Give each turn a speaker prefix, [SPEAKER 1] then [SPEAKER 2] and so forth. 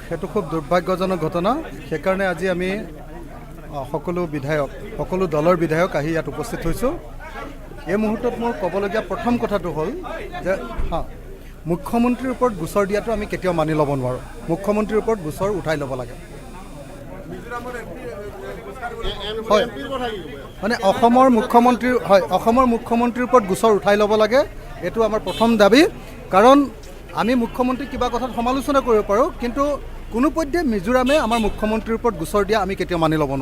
[SPEAKER 1] সেইটো খুব দুৰ্ভাগ্যজনক ঘটনা। সেইকাৰণে আজি আমি সকলো বিধায়ক, সকলো দলৰ বিধায়ক আহি ইয়াত উপস্থিত হৈছোঁ। এই মুহূৰ্তত মোৰ ক'বলগীয়া প্ৰথম কথাটো হ'ল যে মুখ্যমন্ত্ৰীৰ ওপৰত গোচৰ দিয়াটো আমি কেতিয়াও মানি ল'ব নোৱাৰোঁ। মুখ্যমন্ত্ৰীৰ ওপৰত গোচৰ উঠাই ল'ব লাগে। হয়, মানে অসমৰ মুখ্যমন্ত্ৰীৰ ওপৰত গোচৰ উঠাই ল'ব লাগে। এইটো আমাৰ প্ৰথম দাবী। কাৰণ আমি মুখ্যমন্ত্ৰীক কিবা কথাত সমালোচনা কৰিব পাৰোঁ, কিন্তু কোনোপধ্যে মিজোৰামে আমাৰ মুখ্যমন্ত্ৰীৰ ওপৰত গোচৰ দিয়া আমি কেতিয়াও মানি ল'ব নোৱাৰোঁ।